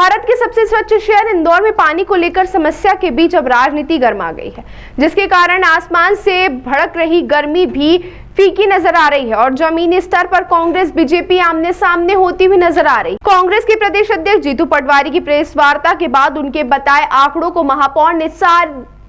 भारत के सबसे स्वच्छ शहर इंदौर में पानी को लेकर समस्या के बीच अब राजनीति गर्मा गई है, जिसके कारण आसमान से भड़क रही गर्मी भी फीकी नजर आ रही है और जमीनी स्तर पर कांग्रेस बीजेपी आमने सामने होती हुई नजर आ रही। कांग्रेस के प्रदेश अध्यक्ष जीतू पटवारी की प्रेस वार्ता के बाद उनके बताए आंकड़ों को महापौर ने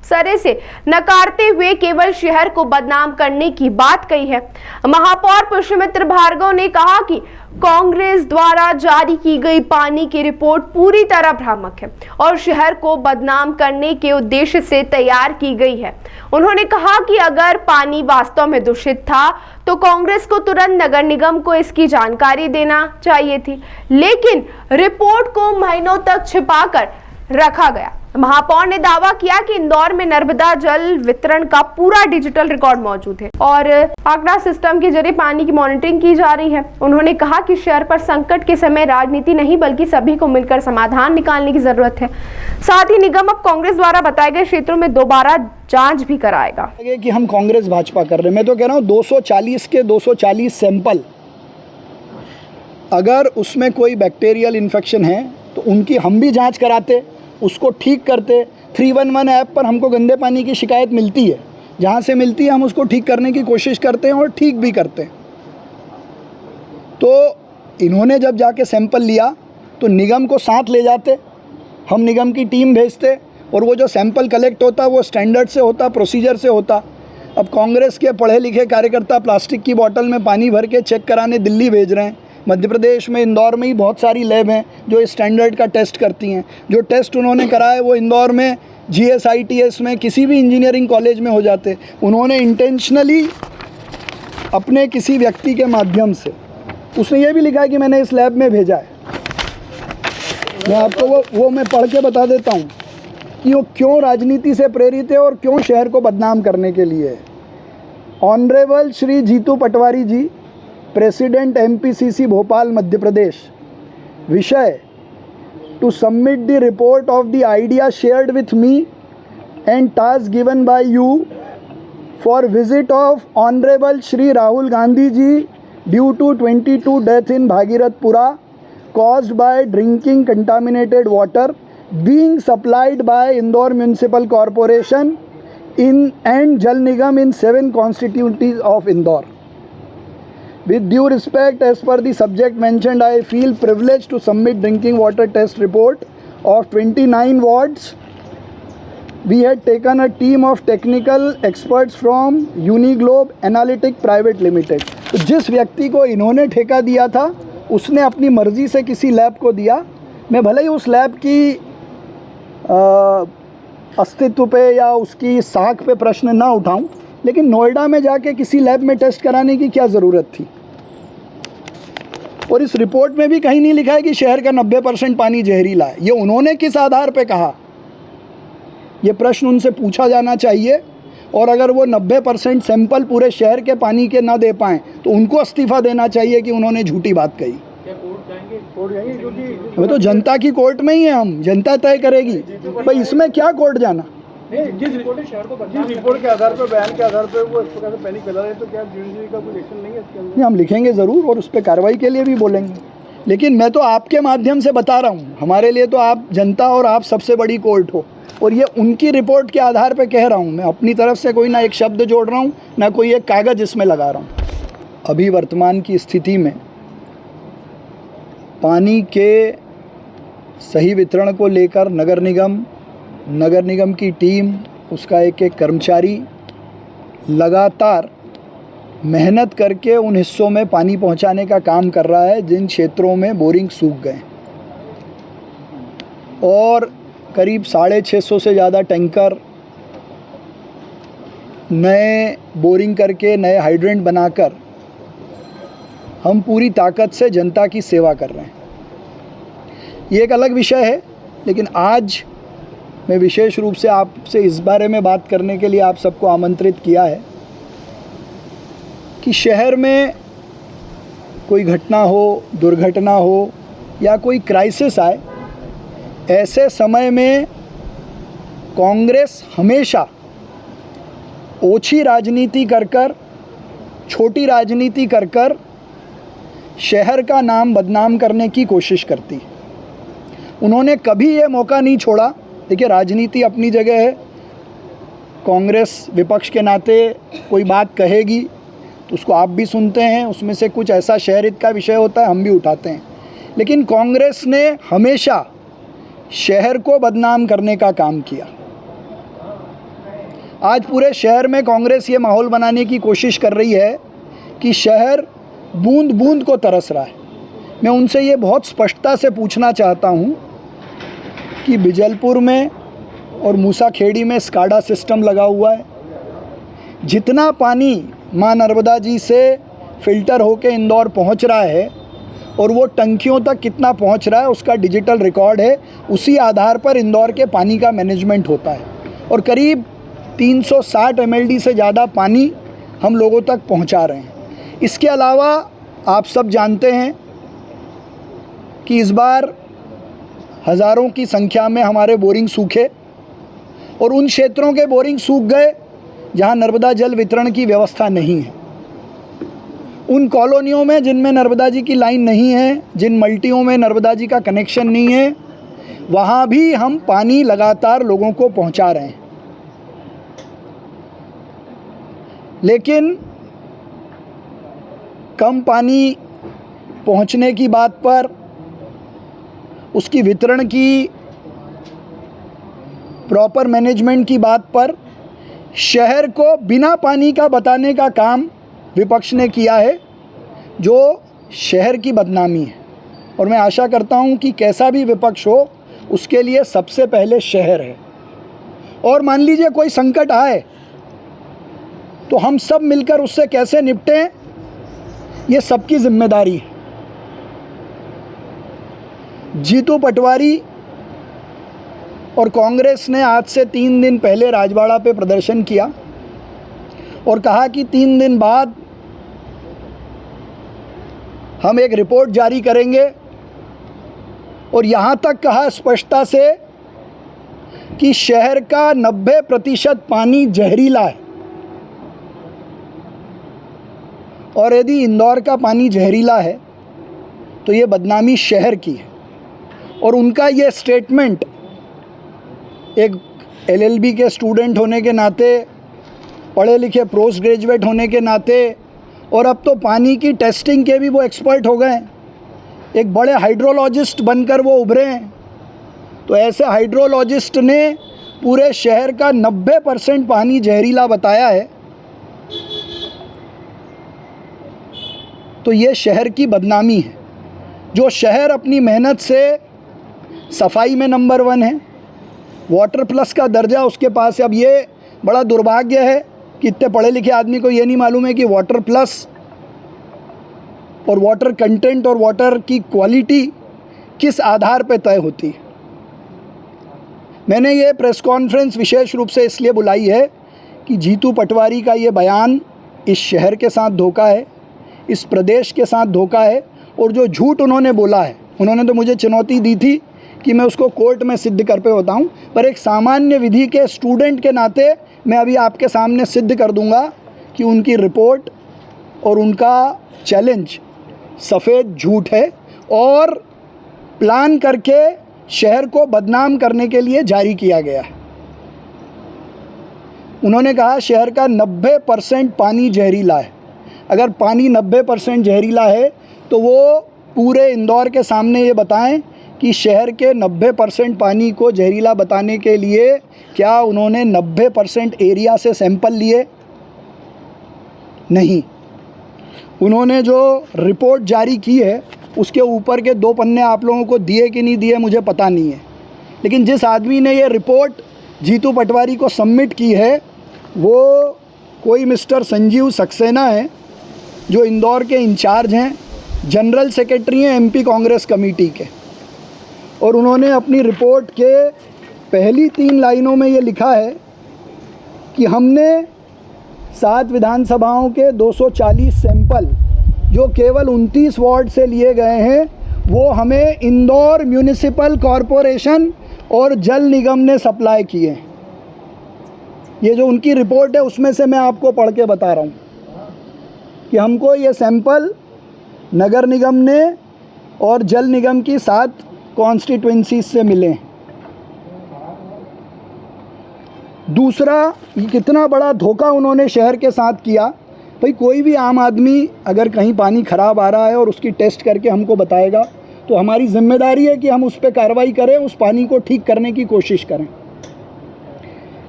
सरे से नकारते हुए केवल शहर को बदनाम करने की बात कही है। महापौर पुष्यमित्र भार्गव ने कहा कि कांग्रेस द्वारा जारी की गई पानी की रिपोर्ट पूरी तरह भ्रामक है और शहर को बदनाम करने के उद्देश्य से तैयार की गई है। उन्होंने कहा कि अगर पानी वास्तव में दूषित था तो कांग्रेस को तुरंत नगर निगम को इसकी जानकारी देना चाहिए थी, लेकिन रिपोर्ट को महीनों तक छिपाकर रखा गया। महापौर ने दावा किया कि इंदौर में नर्मदा जल वितरण का पूरा डिजिटल रिकॉर्ड मौजूद है और आंकड़ा सिस्टम के जरिए पानी की मॉनिटरिंग की जा रही है। उन्होंने कहा कि शहर पर संकट के समय राजनीति नहीं बल्कि सभी को मिलकर समाधान निकालने की जरूरत है। साथ ही निगम अब कांग्रेस द्वारा बताए गए क्षेत्रों में दोबारा जांच भी कराएगा। कि हम कांग्रेस भाजपा कर रहे हैं, मैं तो कह रहा हूँ 240 के 240 सैंपल, अगर उसमें कोई बैक्टीरियल इन्फेक्शन है तो उनकी हम भी जाँच कराते, उसको ठीक करते। 311 ऐप पर हमको गंदे पानी की शिकायत मिलती है, जहाँ से मिलती है हम उसको ठीक करने की कोशिश करते हैं और ठीक भी करते हैं। तो इन्होंने जब जाके सैंपल लिया तो निगम को साथ ले जाते, हम निगम की टीम भेजते और वो जो सैंपल कलेक्ट होता वो स्टैंडर्ड से होता, प्रोसीजर से होता। अब कांग्रेस के पढ़े लिखे कार्यकर्ता प्लास्टिक की बोतल में पानी भर के चेक कराने दिल्ली भेज रहे हैं। मध्य प्रदेश में इंदौर में ही बहुत सारी लैब हैं जो इस स्टैंडर्ड का टेस्ट करती हैं। जो टेस्ट उन्होंने कराए वो इंदौर में GSITS में किसी भी इंजीनियरिंग कॉलेज में हो जाते। उन्होंने इंटेंशनली अपने किसी व्यक्ति के माध्यम से, उसने ये भी लिखा है कि मैंने इस लैब में भेजा है। मैं आपको वो मैं पढ़ के बता देता हूँ कि वो क्यों राजनीति से प्रेरित है और क्यों शहर को बदनाम करने के लिए है। Honourable Shri Jitu Patwari ji, president MPCC Bhopal Madhya Pradesh. विषय: to submit the report of the idea shared with me and task given by you for visit of honourable Shri Rahul Gandhi ji due to 22 death in Bhagirathpura caused by drinking contaminated water being supplied by Indore Municipal Corporation and Jal Nigam in 7 constituencies of Indore. With due respect, as per the subject mentioned, I feel privileged to submit drinking water test report of 29 wards. We had taken a team of technical experts from Uniglobe Analytic Private Limited. तो जिस व्यक्ति को इन्होंने ठेका दिया था उसने अपनी मर्जी से किसी लैब को दिया। मैं भले ही उस लैब की अस्तित्व पे या उसकी साख पे प्रश्न ना उठाऊं, लेकिन नोएडा में जाके किसी लैब में टेस्ट कराने की क्या ज़रूरत थी। और इस रिपोर्ट में भी कहीं नहीं लिखा है कि शहर का 90% पानी जहरीला है। ये उन्होंने किस आधार पे कहा, ये प्रश्न उनसे पूछा जाना चाहिए। और अगर वो 90% सैंपल पूरे शहर के पानी के ना दे पाएँ तो उनको इस्तीफ़ा देना चाहिए कि उन्होंने झूठी बात कही। हमें तो जनता की कोर्ट में ही है, हम जनता तय करेगी भाई, इसमें क्या कोर्ट जाना। जिस रिपोर्ट के आधार पर, बयान के आधार पर वो इस प्रकार से पैनिक फैला रहे हैं, तो क्या जुडिशरी का कोई एक्शन नहीं है इसके अंदर? हम लिखेंगे ज़रूर और उस पर कार्रवाई के लिए भी बोलेंगे, लेकिन मैं तो आपके माध्यम से बता रहा हूँ, हमारे लिए तो आप जनता और आप सबसे बड़ी कोर्ट हो और ये उनकी रिपोर्ट के आधार पर कह रहा हूँ। मैं अपनी तरफ से कोई ना एक शब्द जोड़ रहा हूँ, ना कोई एक कागज़ इसमें लगा रहा हूँ। अभी वर्तमान की स्थिति में पानी के सही वितरण को लेकर नगर निगम की टीम, उसका एक एक कर्मचारी लगातार मेहनत करके उन हिस्सों में पानी पहुंचाने का काम कर रहा है जिन क्षेत्रों में बोरिंग सूख गए। और करीब 650 से ज़्यादा टैंकर नए बोरिंग करके, नए हाइड्रेंट बनाकर हम पूरी ताकत से जनता की सेवा कर रहे हैं। ये एक अलग विषय है, लेकिन आज मैं विशेष रूप से आपसे इस बारे में बात करने के लिए आप सबको आमंत्रित किया है कि शहर में कोई घटना हो, दुर्घटना हो या कोई क्राइसिस आए, ऐसे समय में कांग्रेस हमेशा ओछी राजनीति कर छोटी राजनीति कर शहर का नाम बदनाम करने की कोशिश करती है। उन्होंने कभी ये मौका नहीं छोड़ा। देखिए, राजनीति अपनी जगह है, कांग्रेस विपक्ष के नाते कोई बात कहेगी तो उसको आप भी सुनते हैं, उसमें से कुछ ऐसा शहर हित का विषय होता है हम भी उठाते हैं, लेकिन कांग्रेस ने हमेशा शहर को बदनाम करने का काम किया। आज पूरे शहर में कांग्रेस ये माहौल बनाने की कोशिश कर रही है कि शहर बूंद बूंद को तरस रहा है। मैं उनसे ये बहुत स्पष्टता से पूछना चाहता हूँ कि बिजलपुर में और मूसाखेड़ी में स्काडा सिस्टम लगा हुआ है, जितना पानी माँ नर्मदा जी से फ़िल्टर होके इंदौर पहुँच रहा है और वो टंकियों तक कितना पहुँच रहा है उसका डिजिटल रिकॉर्ड है। उसी आधार पर इंदौर के पानी का मैनेजमेंट होता है और करीब 360 MLD से ज़्यादा पानी हम लोगों तक पहुँचा रहे हैं। इसके अलावा आप सब जानते हैं कि इस बार हज़ारों की संख्या में हमारे बोरिंग सूखे और उन क्षेत्रों के बोरिंग सूख गए जहां नर्मदा जल वितरण की व्यवस्था नहीं है। उन कॉलोनियों में जिनमें नर्मदा जी की लाइन नहीं है, जिन मल्टियों में नर्मदा जी का कनेक्शन नहीं है, वहाँ भी हम पानी लगातार लोगों को पहुँचा रहे हैं। लेकिन कम पानी पहुँचने की बात पर, उसकी वितरण की प्रॉपर मैनेजमेंट की बात पर शहर को बिना पानी का बताने का काम विपक्ष ने किया है, जो शहर की बदनामी है। और मैं आशा करता हूं कि कैसा भी विपक्ष हो उसके लिए सबसे पहले शहर है। और मान लीजिए कोई संकट आए तो हम सब मिलकर उससे कैसे निपटें, ये सबकी जिम्मेदारी है। जीतू पटवारी और कांग्रेस ने आज से 3 दिन पहले राजवाड़ा पे प्रदर्शन किया और कहा कि 3 दिन बाद हम एक रिपोर्ट जारी करेंगे और यहाँ तक कहा स्पष्टता से कि शहर का 90% पानी जहरीला है और यदि इंदौर का पानी जहरीला है तो ये बदनामी शहर की है। और उनका ये स्टेटमेंट एक LLB के स्टूडेंट होने के नाते, पढ़े लिखे पोस्ट ग्रेजुएट होने के नाते, और अब तो पानी की टेस्टिंग के भी वो एक्सपर्ट हो गए, एक बड़े हाइड्रोलॉजिस्ट बनकर वो उभरे हैं। तो ऐसे हाइड्रोलॉजिस्ट ने पूरे शहर का 90% पानी जहरीला बताया है, तो ये शहर की बदनामी है। जो शहर अपनी मेहनत से सफाई में नंबर 1 है, वाटर प्लस का दर्जा उसके पास है। अब ये बड़ा दुर्भाग्य है कि इतने पढ़े लिखे आदमी को ये नहीं मालूम है कि वाटर प्लस और वाटर कंटेंट और वाटर की क्वालिटी किस आधार पर तय होती है। मैंने ये प्रेस कॉन्फ्रेंस विशेष रूप से इसलिए बुलाई है कि जीतू पटवारी का ये बयान इस शहर के साथ धोखा है, इस प्रदेश के साथ धोखा है। और जो झूठ उन्होंने बोला है, उन्होंने तो मुझे चुनौती दी थी कि मैं उसको कोर्ट में सिद्ध कर पे बताऊं, पर एक सामान्य विधि के स्टूडेंट के नाते मैं अभी आपके सामने सिद्ध कर दूंगा कि उनकी रिपोर्ट और उनका चैलेंज सफ़ेद झूठ है और प्लान करके शहर को बदनाम करने के लिए जारी किया गया है। उन्होंने कहा शहर का 90% पानी जहरीला है। अगर पानी 90% जहरीला है तो वो पूरे इंदौर के सामने ये बताएं कि शहर के 90% पानी को जहरीला बताने के लिए क्या उन्होंने 90% एरिया से सैंपल लिए? नहीं। उन्होंने जो रिपोर्ट जारी की है उसके ऊपर के 2 पन्ने आप लोगों को दिए कि नहीं दिए मुझे पता नहीं है, लेकिन जिस आदमी ने ये रिपोर्ट जीतू पटवारी को सबमिट की है वो कोई मिस्टर संजीव सक्सेना है, जो इंदौर के इंचार्ज हैं, जनरल सेक्रेटरी हैं MP कांग्रेस कमेटी के। और उन्होंने अपनी रिपोर्ट के पहली 3 लाइनों में ये लिखा है कि हमने 7 विधानसभाओं के 240 सैंपल जो केवल 29 वार्ड से लिए गए हैं वो हमें इंदौर म्यूनिसिपल कॉरपोरेशन और जल निगम ने सप्लाई किए। ये जो उनकी रिपोर्ट है उसमें से मैं आपको पढ़ के बता रहा हूँ कि हमको ये सैंपल नगर निगम ने और जल निगम की 7 कॉन्स्टिट्यूंसीज से मिले। दूसरा, कितना बड़ा धोखा उन्होंने शहर के साथ किया। भाई कोई भी आम आदमी अगर कहीं पानी ख़राब आ रहा है और उसकी टेस्ट करके हमको बताएगा तो हमारी जिम्मेदारी है कि हम उस पर कार्रवाई करें, उस पानी को ठीक करने की कोशिश करें।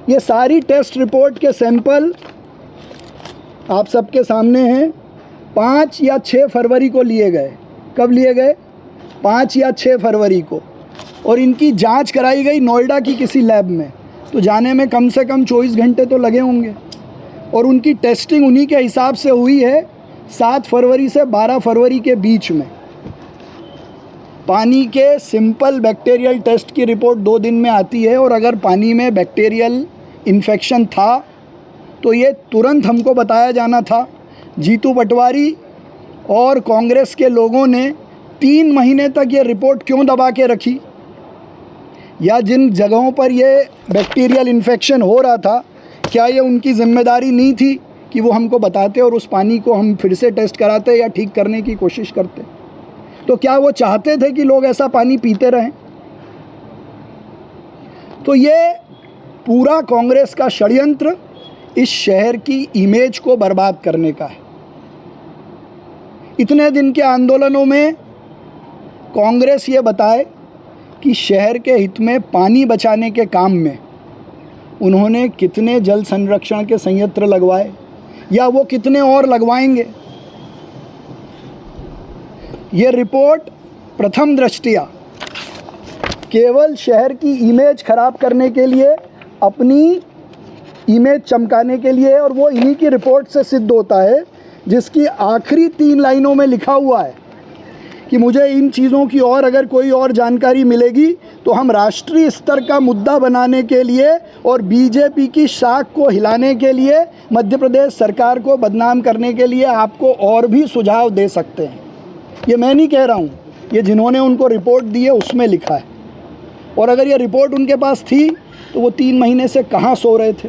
ये सारी टेस्ट रिपोर्ट के सैंपल आप सबके सामने हैं। 5 या 6 फरवरी को लिए गए। कब लिए गए? 5 या 6 फरवरी को। और इनकी जांच कराई गई नोएडा की किसी लैब में, तो जाने में कम से कम 24 घंटे तो लगे होंगे। और उनकी टेस्टिंग उन्हीं के हिसाब से हुई है 7 फरवरी से 12 फरवरी के बीच में। पानी के सिंपल बैक्टीरियल टेस्ट की रिपोर्ट 2 दिन में आती है, और अगर पानी में बैक्टीरियल इन्फेक्शन था तो ये तुरंत हमको बताया जाना था। जीतू पटवारी और कांग्रेस के लोगों ने 3 महीने तक ये रिपोर्ट क्यों दबा के रखी? या जिन जगहों पर ये बैक्टीरियल इन्फेक्शन हो रहा था, क्या ये उनकी जिम्मेदारी नहीं थी कि वो हमको बताते और उस पानी को हम फिर से टेस्ट कराते या ठीक करने की कोशिश करते? तो क्या वो चाहते थे कि लोग ऐसा पानी पीते रहें? तो ये पूरा कांग्रेस का षड्यंत्र इस शहर की इमेज को बर्बाद करने का है। इतने दिन के आंदोलनों में कांग्रेस ये बताए कि शहर के हित में पानी बचाने के काम में उन्होंने कितने जल संरक्षण के संयंत्र लगवाए या वो कितने और लगवाएंगे। ये रिपोर्ट प्रथम दृष्टया केवल शहर की इमेज खराब करने के लिए, अपनी इमेज चमकाने के लिए, और वो इन्हीं की रिपोर्ट से सिद्ध होता है, जिसकी आखिरी 3 लाइनों में लिखा हुआ है कि मुझे इन चीज़ों की और अगर कोई और जानकारी मिलेगी तो हम राष्ट्रीय स्तर का मुद्दा बनाने के लिए और बीजेपी की शाख को हिलाने के लिए, मध्य प्रदेश सरकार को बदनाम करने के लिए आपको और भी सुझाव दे सकते हैं। ये मैं नहीं कह रहा हूँ, ये जिन्होंने उनको रिपोर्ट दी है उसमें लिखा है। और अगर ये रिपोर्ट उनके पास थी तो वो 3 महीने से कहाँ सो रहे थे?